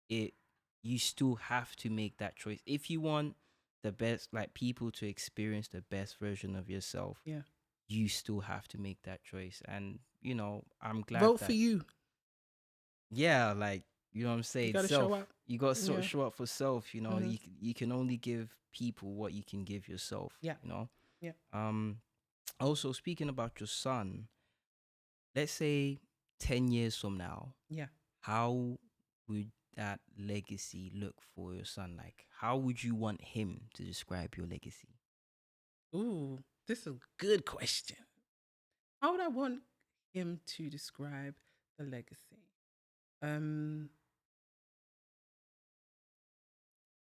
you still have to make that choice if you want the best, like people to experience the best version of yourself. Yeah, you still have to make that choice. And you know, I'm glad vote that, for you. Yeah, like, you know what I'm saying, You got to self, show up. you got to show up for self. You know, you can only give people what you can give yourself. Yeah. You know. Yeah. Also, speaking about your son, let's say 10 years from now, Yeah. how would that legacy look for your son? Like, how would you want him to describe your legacy? Ooh, this is a good question. How would I want him to describe the legacy?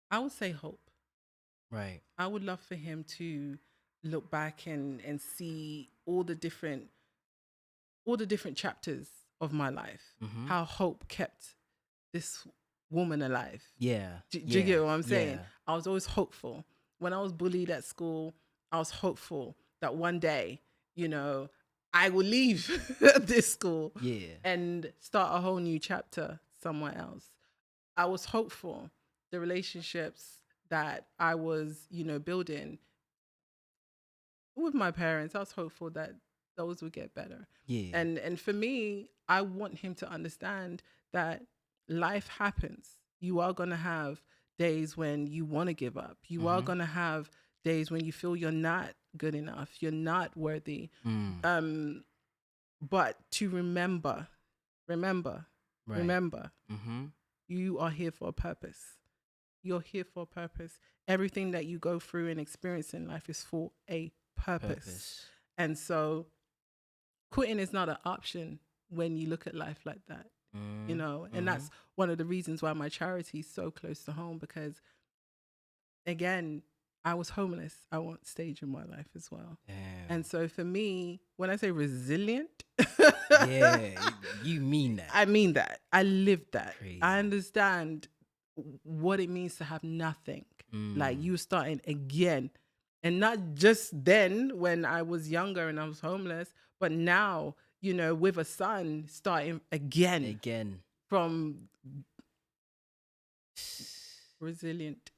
I would say hope. Right. I would love for him to look back and see all the different chapters of my life. How hope kept this woman alive. Yeah. Do you get what I'm saying? Yeah. I was always hopeful. When I was bullied at school, I was hopeful that one day, you know, I will leave this school and start a whole new chapter somewhere else. I was hopeful. The relationships that I was, you know, building with my parents, I was hopeful that those will get better. Yeah. And for me, I want him to understand that life happens. You are going to have days when you want to give up. You are going to have days when you feel you're not good enough, you're not worthy. But to remember, Right. you are here for a purpose. You're here for a purpose. Everything that you go through and experience in life is for a purpose. And so quitting is not an option when you look at life like that, you know. And that's one of the reasons why my charity is so close to home, because again, I was homeless at one stage in my life as well. Damn. And so for me, when I say resilient, yeah, you mean that. I mean that. I lived that. Crazy. I understand what it means to have nothing. Like you starting again. And not just then when I was younger and I was homeless, but now, you know, with a son, starting again. From resilient.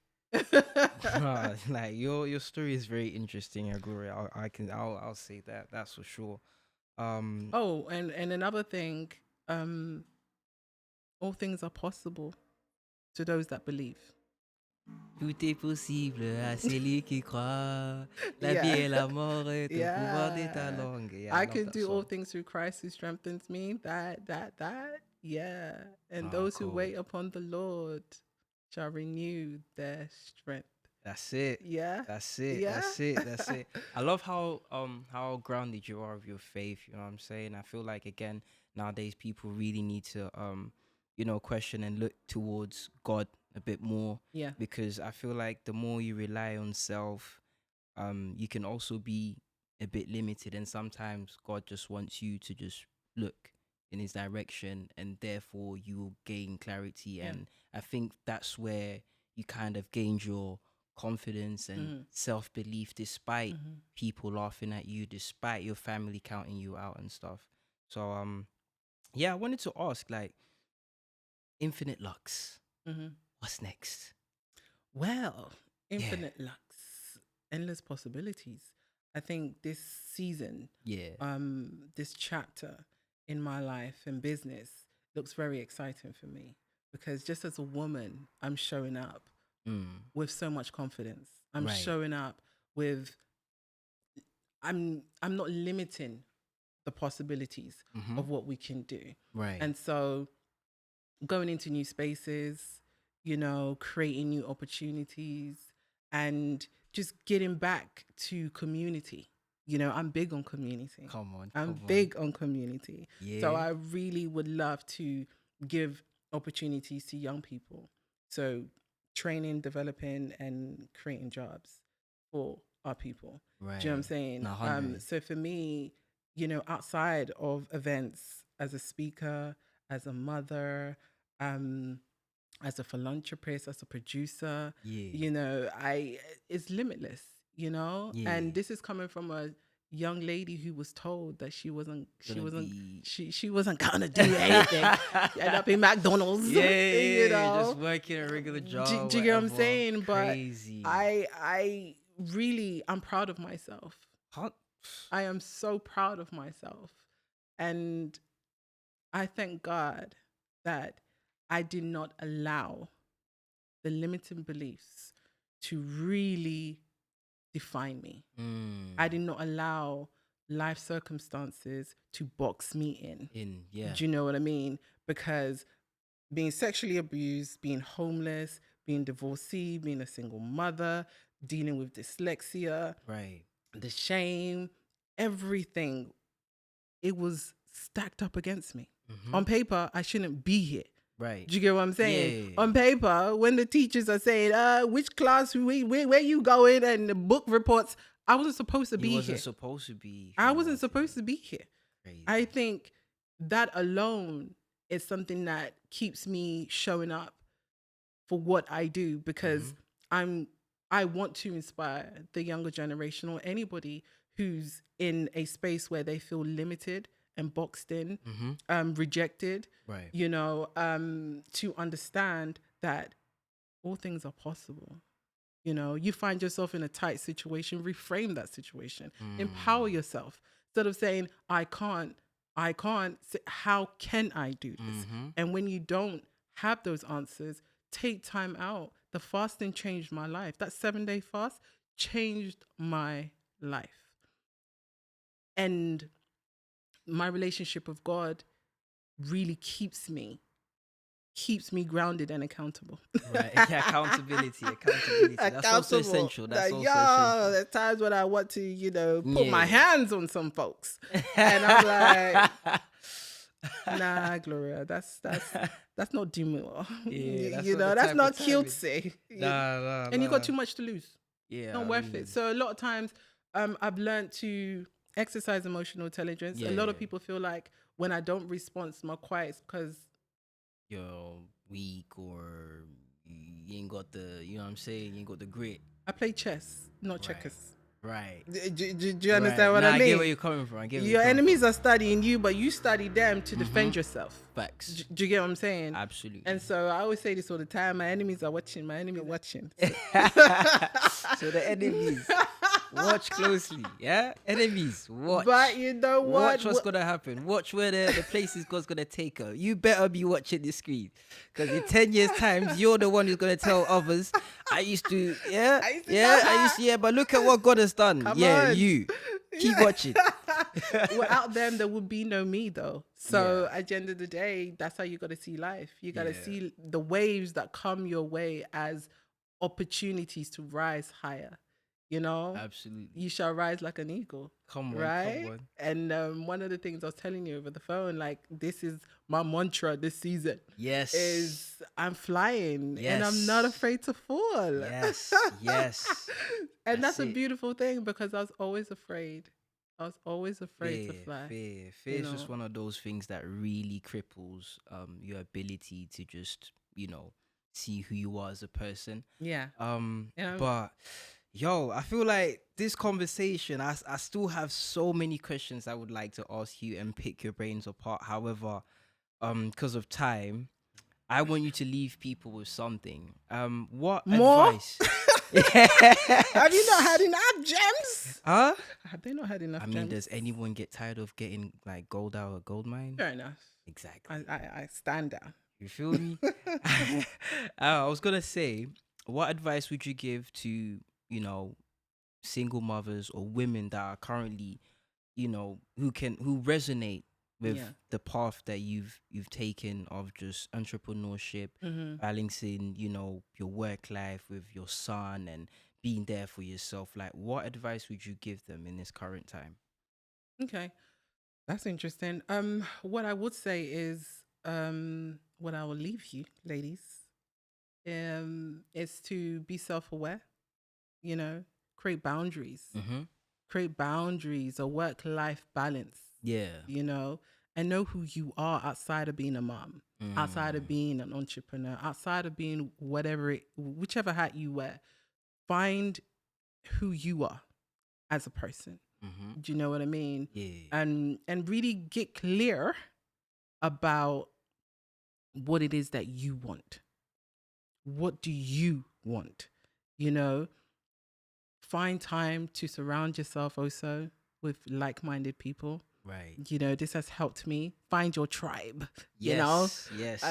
Like your story is very interesting, Gloria. I'll say that. That's for sure. Oh, and another thing, all things are possible to those that believe. Tout est possible à celui qui croit. La vie et la mort est au pouvoir de ta langue. Yeah, I can do all things through Christ who strengthens me. That. Yeah. And those who wait upon the Lord shall renew their strength. That's it. Yeah. That's it. Yeah. That's it. I love how grounded you are of your faith. You know what I'm saying? I feel like, again, nowadays people really need to you know, question and look towards God a bit more. Yeah. Because I feel like the more you rely on self, you can also be a bit limited, and sometimes God just wants you to just look in his direction, and therefore you will gain clarity. And I think that's where you kind of gained your confidence and self-belief, despite people laughing at you, despite your family counting you out and stuff. So yeah, I wanted to ask, like, Infinite Lux, what's next? Well, Infinite Lux, endless possibilities. I think this season, this chapter in my life and business looks very exciting for me, because just as a woman, I'm showing up with so much confidence. I'm showing up with, I'm not limiting the possibilities of what we can do. Right. And so going into new spaces, you know, creating new opportunities, and just getting back to community. You know, I'm big on community. I'm big on community. Yeah. So I really would love to give opportunities to young people. So training, developing, and creating jobs for our people. Right. Do you know what I'm saying? No, so for me, you know, outside of events, as a speaker, as a mother, as a philanthropist, as a producer, you know, it's limitless, you know. And this is coming from a young lady who was told that she wasn't gonna do anything. She ended up in McDonald's. You know, just working a regular job. Do you get what I'm saying? Crazy. But I really, I'm proud of myself. I am so proud of myself, and I thank God that I did not allow the limiting beliefs to really define me. I did not allow life circumstances to box me in. Do you know what I mean? Because being sexually abused, being homeless, being divorcee, being a single mother, dealing with dyslexia, the shame, everything, it was stacked up against me. On paper, I shouldn't be here. Right. Do you get what I'm saying? On paper, when the teachers are saying, which class, where you going, and the book reports, I wasn't supposed to be here. I wasn't supposed to be here. Crazy. I think that alone is something that keeps me showing up for what I do, because I want to inspire the younger generation, or anybody who's in a space where they feel limited and boxed in, rejected, you know, to understand that all things are possible. You know, you find yourself in a tight situation, reframe that situation, empower Mm. yourself. Instead of saying, I can't, say, how can I do this? Mm-hmm. And when you don't have those answers, take time out. The fasting changed my life. That 7-day fast changed my life. And my relationship with God really keeps me grounded and accountable. Right. Yeah, accountability. That's also Accountable. essential. That's also Yeah, essential. there's times when I want to, put my Yeah. hands on some folks, and I'm like, nah, Gloria, that's not demure. Yeah, that's not the That's type of not timing. cutesy. Nah, nah, And you got nah. too much to lose. Yeah, Not I worth it. mean, So a lot of times, I've learned to exercise emotional intelligence. A yeah, lot of people feel like when I don't respond to my quiet, because you're weak or you ain't got the, you know what I'm saying? You ain't got the grit. I play chess, not Right. checkers. Right. Do you Right. understand what Nah, I I get where mean? you're coming from. I get where Your you're coming enemies from. are studying you, but you study them to defend yourself. Facts. Do you get what I'm saying? Absolutely. And so I always say this all the time: my enemies are watching. My enemies are watching. So, So the enemies, watch closely. Yeah? Enemies, watch. But you know what? Watch what's going to happen. Watch where the places God's going to take her. You better be watching the screen. Because in 10 years' time, you're the one who's going to tell others, I used to, but look at what God has done. Come yeah, on. you. Keep Yeah. watching. Without them, there would be no me, though. So Yeah. at the end of the day, that's how you got to see life. You got to Yeah. see the waves that come your way as opportunities to rise higher. You know, Absolutely. you shall rise like an eagle. Come on, Right. come on. And one of the things I was telling you over the phone, like, this is my mantra this season. Yes. Is I'm flying and I'm Yes. not afraid to fall. Yes. Yes. And that's a it. beautiful thing, because I was always afraid. I was always afraid to fly. Fear you is just know. one of those things that really cripples your ability to just, see who you are as a person. Yeah. Yeah. But yo, I feel like this conversation, I still have so many questions I would like to ask you and pick your brains apart. However, because of time, I want you to leave people with something. What More? advice? Have you not had enough gems? Huh? Have they not had enough I mean, gems? does anyone get tired of getting like gold out of a gold mine? Fair enough. Exactly. I stand down. You feel me? I was gonna say, what advice would you give to, single mothers or women that are currently, who resonate with Yeah. the path that you've taken of just entrepreneurship, Mm-hmm. balancing, your work life with your son and being there for yourself. Like, what advice would you give them in this current time? Okay. That's interesting. What I would say is, what I will leave you, ladies, is to be self-aware, create boundaries, a work-life balance, Yeah. And know who you are outside of being a mom, outside of being an entrepreneur, outside of being whichever hat you wear. Find who you are as a person. Do you know what I mean? Yeah. And really get clear about what it is that you want. What do you want? Find time to surround yourself also with like-minded people. Right. This has helped me. Find your tribe. Yes.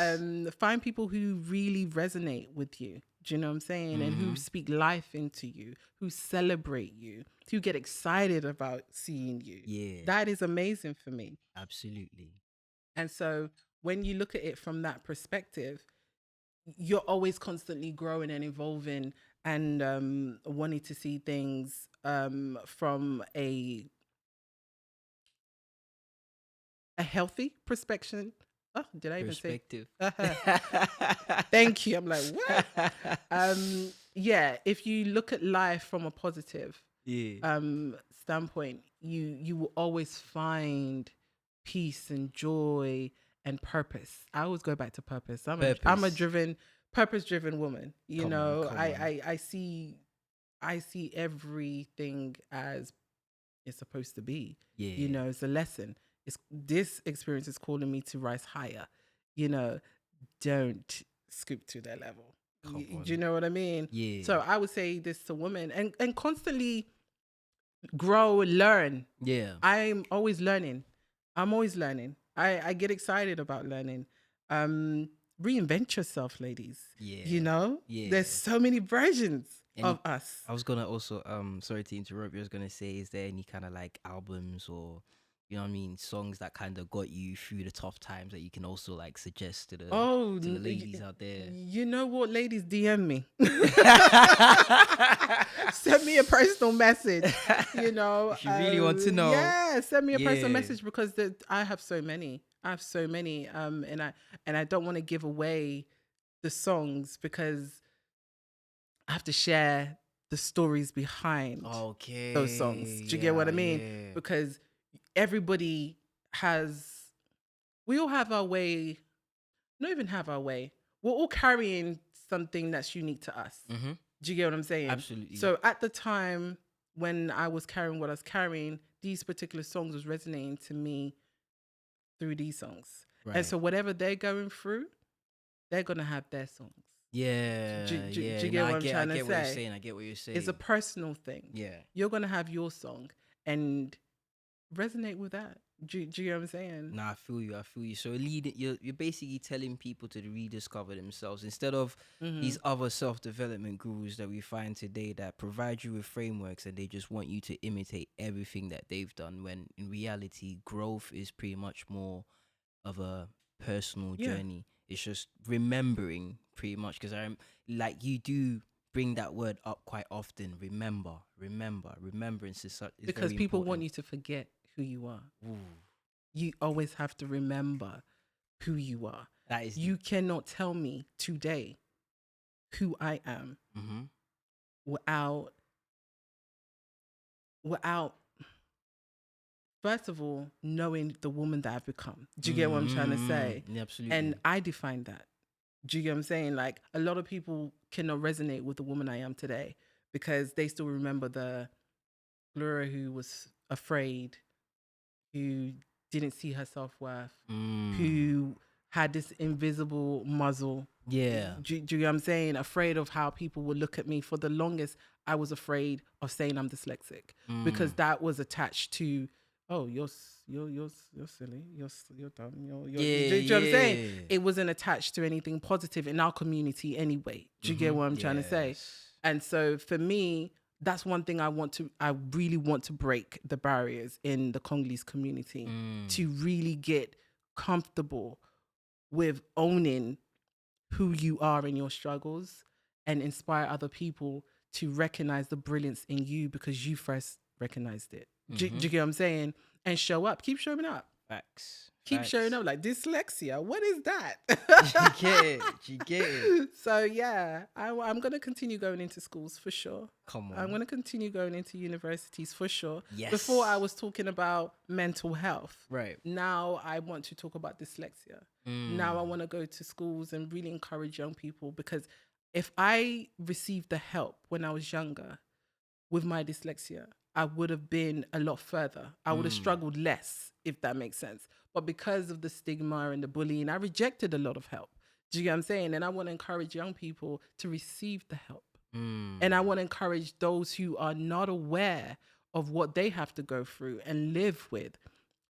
Find people who really resonate with you. Do you know what I'm saying? And who speak life into you, who celebrate you, who get excited about seeing you. Yeah. That is amazing for me. Absolutely. And so when you look at it from that perspective, you're always constantly growing and evolving and wanting to see things from a healthy perspective. Oh, did I even say? Thank you. I'm like, what? Yeah, if you look at life from a positive standpoint, you will always find peace and joy and purpose. I always go back to purpose. I'm a purpose-driven woman. I see everything as it's supposed to be. Yeah. It's a lesson. This experience is calling me to rise higher. Don't scoop to their level. Come Do you on. know what I mean? Yeah. So I would say this to women, and constantly grow and learn. Yeah. I'm always learning. I'm always learning. I get excited about learning. Reinvent yourself, ladies. Yeah. You know, Yeah. there's so many versions Any- of us. I was gonna also sorry to interrupt you. I was gonna say, is there any kind of like albums or you know what I mean, songs that kind of got you through the tough times that you can also like suggest to Oh, the ladies out there? you know what, ladies, DM me. Send me a personal message. You know, If you really want to know. yeah, send me a personal Yeah. message because I have so many. I have so many. And I don't want to give away the songs because I have to share the stories behind Okay. those songs. Do you get what I mean? Yeah. Because everybody we all have our way, not even have our way. We're all carrying something that's unique to us. Mm-hmm. Do you get what I'm saying? Absolutely. So at the time when I was carrying what I was carrying, these particular songs was resonating to me through these songs. Right. And so whatever they're going through, they're going to have their songs. Yeah. Do yeah. you get what I'm trying I to get what you're say? saying. I get what you're saying. It's a personal thing. Yeah. You're going to have your song and resonate with that. Do you get what I'm saying? Nah, I feel you. I feel you. So you're basically telling people to rediscover themselves instead of these other self-development gurus that we find today that provide you with frameworks and they just want you to imitate everything that they've done. When in reality, growth is pretty much more of a personal journey. It's just remembering pretty much because I'm like you do bring that word up quite often. Remembrance is such because people want you to forget who you are. Ooh. You always have to remember who you are. That is you cannot tell me today who I am without first of all knowing the woman that I've become. Do you get what I'm trying to say? Yeah, absolutely. And I define that. Do you get what I'm saying? Like a lot of people cannot resonate with the woman I am today because they still remember the Gloria who was afraid, who didn't see her self-worth, who had this invisible muzzle. Yeah. Do you know what I'm saying? Afraid of how people would look at me. For the longest, I was afraid of saying I'm dyslexic because that was attached to, oh, you're silly, you're dumb, do you know what I'm saying? It wasn't attached to anything positive in our community anyway. Do you get what I'm trying to say? And so for me, that's one thing I really want to break the barriers in the Congolese community to really get comfortable with owning who you are in your struggles and inspire other people to recognize the brilliance in you because you first recognized it. Do you get what I'm saying? And show up. Keep showing up. Facts. Keep showing up. Like dyslexia. What is that? You get it. So yeah, I'm going to continue going into schools for sure. Come on. I'm going to continue going into universities for sure. Yes. Before I was talking about mental health. Right. Now I want to talk about dyslexia. Now I want to go to schools and really encourage young people because if I received the help when I was younger with my dyslexia, I would have been a lot further. I would have struggled less, if that makes sense. But because of the stigma and the bullying, I rejected a lot of help. Do you get what I'm saying? And I want to encourage young people to receive the help. And I want to encourage those who are not aware of what they have to go through and live with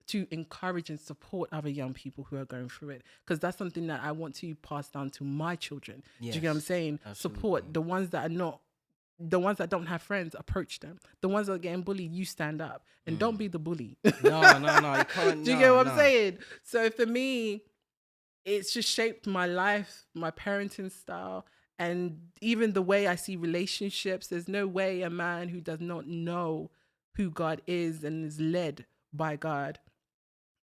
to encourage and support other young people who are going through it. Because that's something that I want to pass down to my children. Yes, do you get what I'm saying? absolutely. Support the ones that are not, the ones that don't have friends, approach them. The ones that are getting bullied, you stand up. And don't be the bully. No, you can't. Do you get what I'm saying? So for me, it's just shaped my life, my parenting style, and even the way I see relationships. There's no way a man who does not know who God is and is led by God,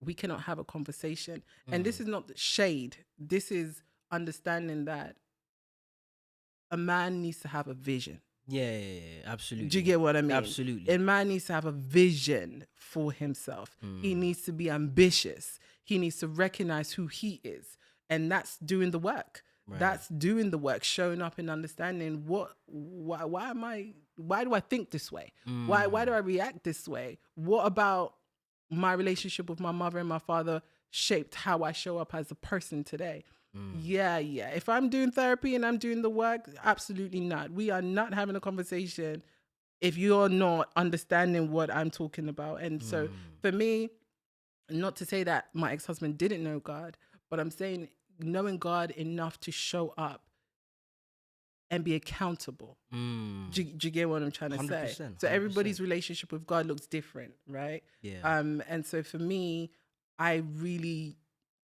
we cannot have a conversation. And this is not shade. This is understanding that a man needs to have a vision. Yeah, absolutely. Do you get what I mean? Absolutely. A man needs to have a vision for himself. He needs to be ambitious. He needs to recognize who he is. And that's doing the work. Right. That's doing the work, showing up and understanding why do I think this way? Why do I react this way? What about my relationship with my mother and my father shaped how I show up as a person today? Mm. Yeah, yeah. If I'm doing therapy and I'm doing the work, absolutely not. We are not having a conversation if you're not understanding what I'm talking about. And so Mm. for me, not to say that my ex-husband didn't know God, but I'm saying knowing God enough to show up and be accountable. Mm. Do you get what I'm trying to say? 100%. So 100%. everybody's relationship with God looks different, right? Yeah. And so for me, I really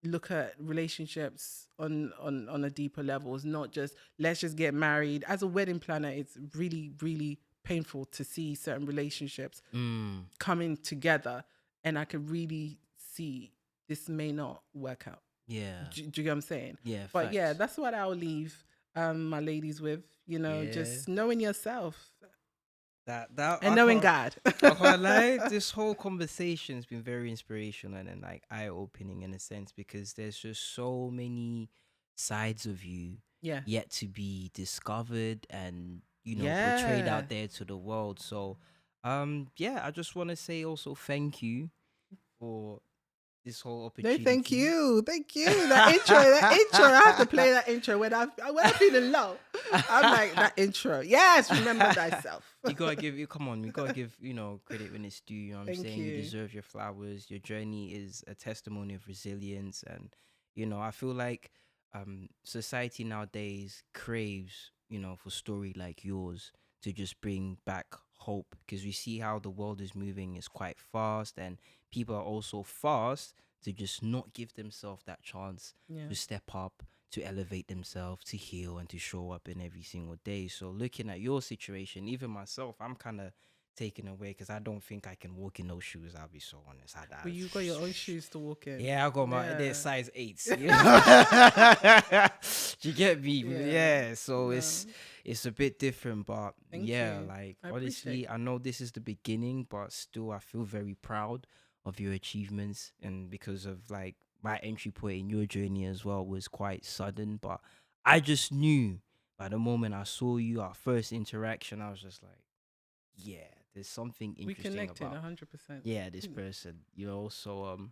look at relationships on a deeper level. It's not just let's just get married. As a wedding planner, it's really, really painful to see certain relationships Mm. coming together, and I could really see this may not work out. Yeah. Do you get what I'm saying? Yeah. But yeah, Facts. that's what I'll leave my ladies with. You know, Yeah. just knowing yourself That and knowing God. I can't lie. This whole conversation has been very inspirational and like eye opening in a sense because there's just so many sides of you Yeah. yet to be discovered and portrayed Yeah. out there to the world. So, yeah, I just want to say also thank you for this whole No, thank opportunity. you. Thank you. That intro. I have to play that intro when I'm feeling low. I'm like that intro. Yes, remember thyself. You gotta give you come on, you gotta give, credit when it's due, you know what I'm Thank saying? You you. deserve your flowers. Your journey is a testimony of resilience and I feel like society nowadays craves, for story like yours to just bring back hope because we see how the world is moving is quite fast and people are also fast to just not give themselves that chance Yeah. to step up, to elevate themselves, to heal, and to show up in every single day. So, looking at your situation, even myself, I'm kind of taken away because I don't think I can walk in those shoes. I'll be so honest. Well, you've got your own shoes to walk in. Yeah, I got my they're Yeah. size 8s. You know? Do you get me? Yeah. Yeah. So No. it's a bit different, but Thank yeah, you. like I honestly, appreciate. I know this is the beginning, but still, I feel very proud of your achievements, and because of like my entry point in your journey as well was quite sudden, but I just knew by the moment I saw you, our first interaction, I was just like, yeah, there's something We interesting connected about 100%. yeah this person, so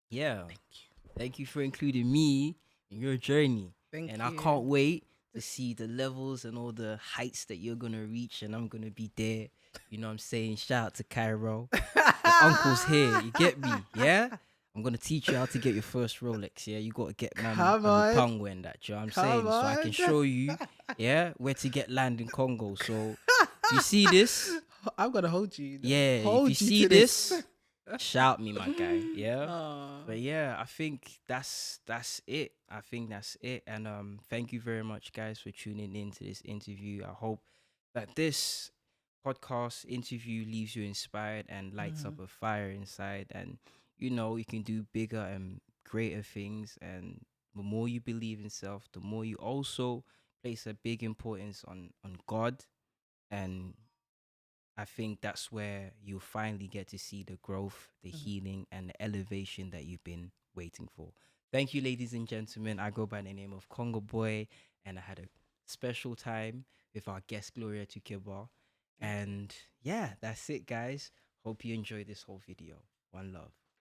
yeah. Thank you. Thank you for including me in your journey. And Thank I you. can't wait to see the levels and all the heights that you're going to reach. And I'm going to be there. You know what I'm saying? Shout out to Cairo. Your uncle's here. You get me? Yeah? I'm going to teach you how to get your first Rolex. Yeah? You got to get mum Come a on. Lupango and that. You know what I'm Come saying? So I can on. show you, yeah, where to get land in Congo. So if you see this, I'm gonna hold you. yeah, if you Hold you see to this, shout me, my guy. Yeah. Aw. But yeah, I think that's it. I think that's it. And thank you very much, guys, for tuning into this interview. I hope that this podcast interview leaves you inspired and lights up a fire inside. And you can do bigger and greater things. And the more you believe in self, the more you also place a big importance on God. And I think that's where you'll finally get to see the growth, the healing, and the elevation that you've been waiting for. Thank you, ladies and gentlemen. I go by the name of Congo Boy, and I had a special time with our guest, Gloria Tukeba. And yeah, that's it, guys. Hope you enjoyed this whole video. One love.